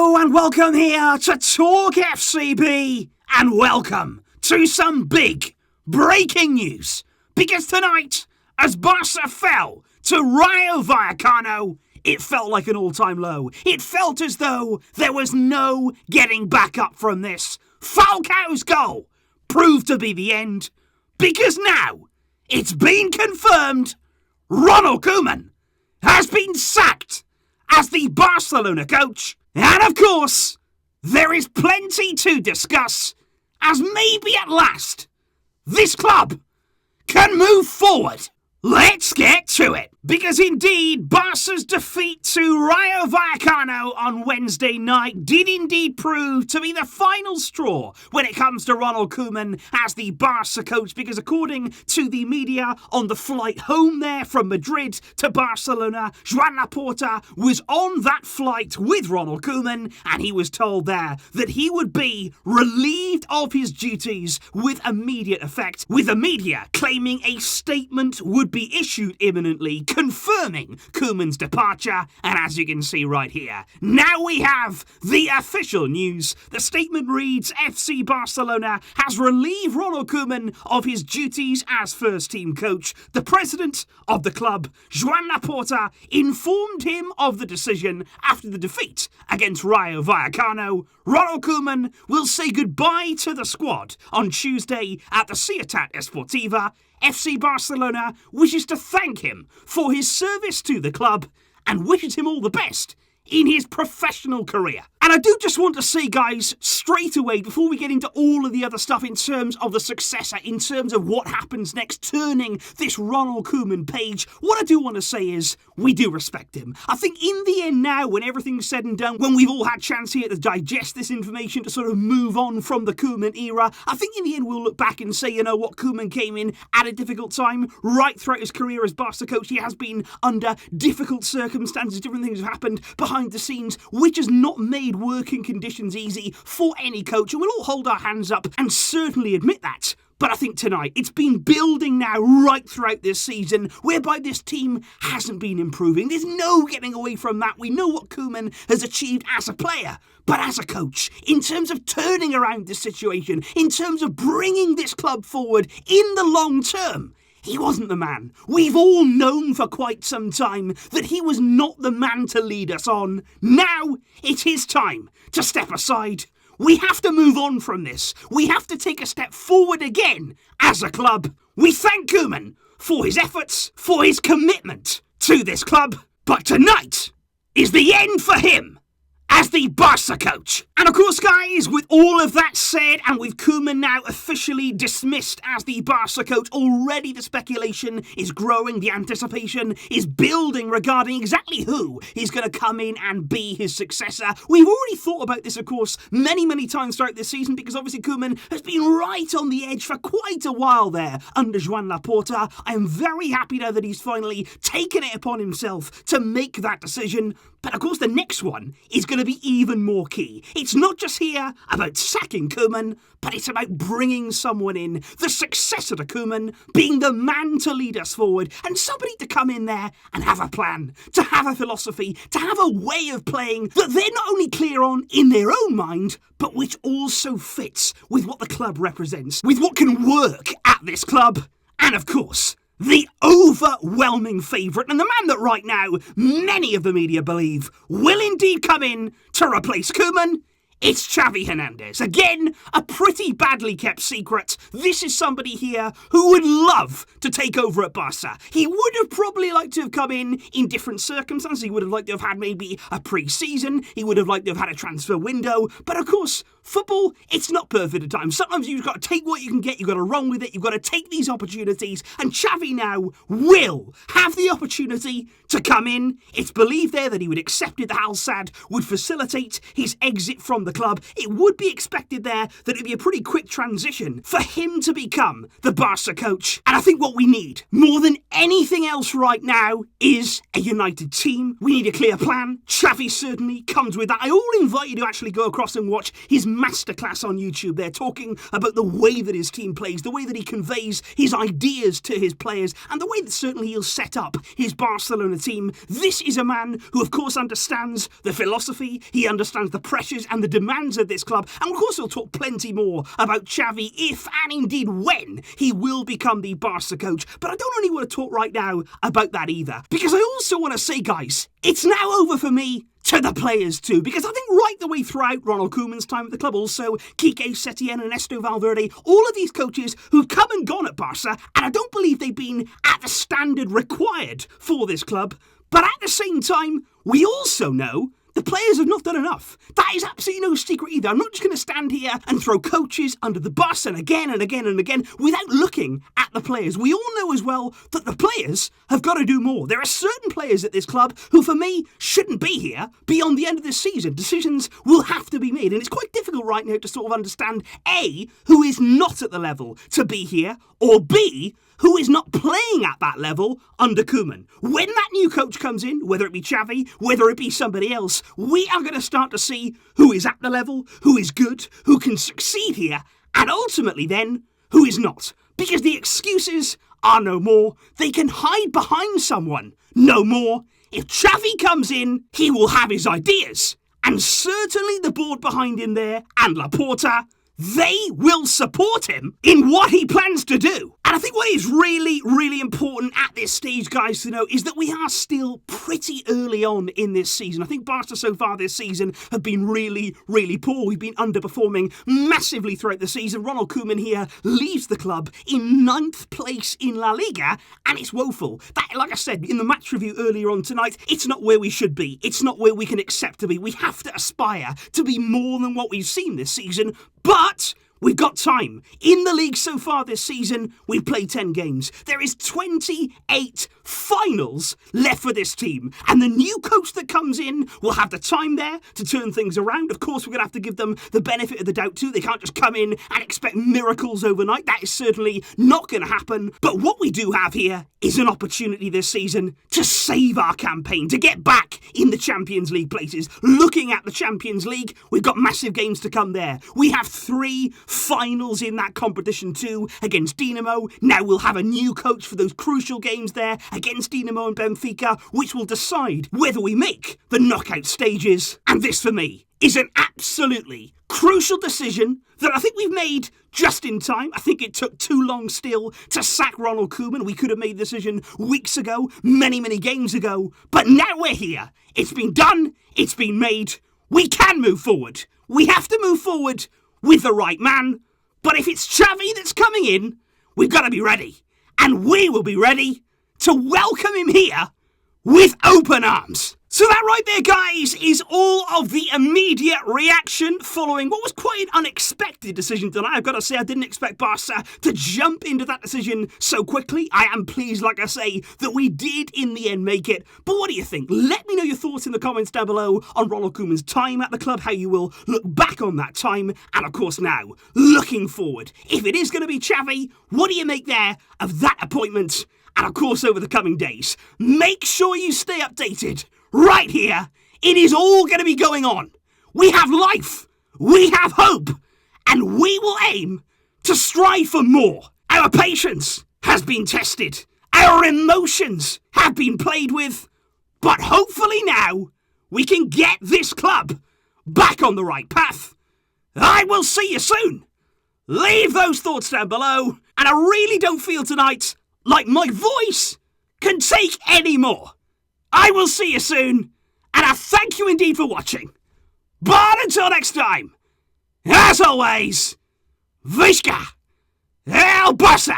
Hello and welcome here to TalkFCB and welcome to some big breaking news. Because tonight, as Barça fell to Rayo Vallecano, it felt like an all-time low. It felt as though there was no getting back up from this. Falcao's goal proved to be the end, because now it's been confirmed Ronald Koeman has been sacked as the Barcelona coach. And of course, there is plenty to discuss as maybe at last this club can move forward. Let's get to it, because indeed Barca's defeat to Rayo Vallecano on Wednesday night did indeed prove to be the final straw when it comes to Ronald Koeman as the Barca coach, because according to the media on the flight home there from Madrid to Barcelona, Joan Laporta was on that flight with Ronald Koeman and he was told there that he would be relieved of his duties with immediate effect, with the media claiming a statement would be issued imminently confirming Koeman's departure. And as you can see right here, now we have the official news. The statement reads, FC Barcelona has relieved Ronald Koeman of his duties as first team coach. The president of the club, Joan Laporta, informed him of the decision after the defeat against Rayo Vallecano. Ronald Koeman will say goodbye to the squad on Tuesday at the Ciutat Esportiva. FC Barcelona wishes to thank him for his service to the club and wishes him all the best in his professional career. And I do just want to say, guys, straight away, before we get into all of the other stuff in terms of the successor, in terms of what happens next, turning this Ronald Koeman page, what I do want to say is, we do respect him. I think in the end now, when everything's said and done, when we've all had chance here to digest this information, to sort of move on from the Koeman era, I think in the end we'll look back and say, you know what, Koeman came in at a difficult time. Right throughout his career as Barca coach, he has been under difficult circumstances, different things have happened behind the scenes, which has not made working conditions easy for any coach, and we'll all hold our hands up and certainly admit that. But I think tonight, it's been building now right throughout this season, whereby this team hasn't been improving. There's no getting away from that. We know what Koeman has achieved as a player, but as a coach, in terms of turning around this situation, in terms of bringing this club forward in the long term, he wasn't the man. We've all known for quite some time that he was not the man to lead us on. Now it's his time to step aside. We have to move on from this. We have to take a step forward again as a club. We thank Koeman for his efforts, for his commitment to this club. But tonight is the end for him as the Barca coach. And of course, guys, with all of that said, and with Koeman now officially dismissed as the Barca coach, already the speculation is growing, the anticipation is building regarding exactly who is going to come in and be his successor. We've already thought about this, of course, many times throughout this season, because obviously Koeman has been right on the edge for quite a while there under Joan Laporta. I am very happy now that he's finally taken it upon himself to make that decision. But of course, the next one is going to be even more key. It's not just here about sacking Koeman, but it's about bringing someone in, the successor to Koeman, being the man to lead us forward, and somebody to come in there and have a plan, to have a philosophy, to have a way of playing that they're not only clear on in their own mind, but which also fits with what the club represents, with what can work at this club. And of course, the overwhelming favourite, and the man that right now many of the media believe will indeed come in to replace Koeman, it's Xavi Hernandez. Again, a pretty badly kept secret. This is somebody here who would love to take over at Barca. He would have probably liked to have come in different circumstances. He would have liked to have had maybe a pre-season. He would have liked to have had a transfer window. But of course, football, it's not perfect at times. Sometimes you've got to take what you can get. You've got to run with it. You've got to take these opportunities. And Xavi now will have the opportunity to come in. It's believed there that he would accept it, that Al Sadd would facilitate his exit from the club, it would be expected there that it'd be a pretty quick transition for him to become the Barca coach. And I think what we need, more than anything else right now, is a united team. We need a clear plan. Xavi certainly comes with that. I all invite you to actually go across and watch his masterclass on YouTube there, talking about the way that his team plays, the way that he conveys his ideas to his players, and the way that certainly he'll set up his Barcelona team. This is a man who, of course, understands the philosophy, he understands the pressures and the demands of this club, and of course he'll talk plenty more about Xavi if and indeed when he will become the Barca coach. But I don't only want to talk right now about that either, because I also want to say, guys, it's now over for me to the players too, because I think right the way throughout Ronald Koeman's time at the club, also Quique Setién and Ernesto Valverde, all of these coaches who've come and gone at Barca, and I don't believe they've been at the standard required for this club. But at the same time, we also know the players have not done enough. That is absolutely no secret either. I'm not just going to stand here and throw coaches under the bus and again and again and again without looking at the players. We all know as well that the players have got to do more. There are certain players at this club who, for me, shouldn't be here beyond the end of this season. Decisions will have to be made, and it's quite difficult right now to sort of understand, A, who is not at the level to be here, or B, who is not playing at that level under Koeman. When that new coach comes in, whether it be Xavi, whether it be somebody else, we are going to start to see who is at the level, who is good, who can succeed here, and ultimately then, who is not. Because the excuses are no more. They can hide behind someone no more. If Xavi comes in, he will have his ideas. And certainly the board behind him there, and Laporta, they will support him in what he plans to do. And I think what is really, really important at this stage, guys, to know is that we are still pretty early on in this season. I think Barca so far this season have been really, really poor. We've been underperforming massively throughout the season. Ronald Koeman here leaves the club in 9th place in La Liga, and it's woeful. That, like I said in the match review earlier on tonight, it's not where we should be. It's not where we can accept to be. We have to aspire to be more than what we've seen this season, but we've got time. In the league so far this season, we've played 10 games. There is 28 finals left for this team. And the new coach that comes in will have the time there to turn things around. Of course, we're going to have to give them the benefit of the doubt too. They can't just come in and expect miracles overnight. That is certainly not going to happen. But what we do have here is an opportunity this season to save our campaign, to get back in the Champions League places. Looking at the Champions League, we've got massive games to come there. We have 3 finals in that competition too, against Dinamo. Now we'll have a new coach for those crucial games there against Dinamo and Benfica, which will decide whether we make the knockout stages. And this, for me, is an absolutely crucial decision that I think we've made just in time. I think it took too long still to sack Ronald Koeman. We could have made the decision weeks ago, many, many games ago. But now we're here. It's been done. It's been made. We can move forward. We have to move forward with the right man. But if it's Xavi that's coming in, we've got to be ready. And we will be ready to welcome him here with open arms. So that right there, guys, is all of the immediate reaction following what was quite an unexpected decision tonight. I've got to say, I didn't expect Barca to jump into that decision so quickly. I am pleased, like I say, that we did in the end make it. But what do you think? Let me know your thoughts in the comments down below on Ronald Koeman's time at the club, how you will look back on that time, and of course now, looking forward. If it is going to be Xavi, what do you make there of that appointment? And of course, over the coming days, make sure you stay updated. Right here, it is all going to be going on. We have life, we have hope, and we will aim to strive for more. Our patience has been tested, our emotions have been played with, but hopefully now we can get this club back on the right path. I will see you soon. Leave those thoughts down below, and I really don't feel tonight like my voice can take any more. I will see you soon, and I thank you indeed for watching. But until next time, as always, Visca El Barça!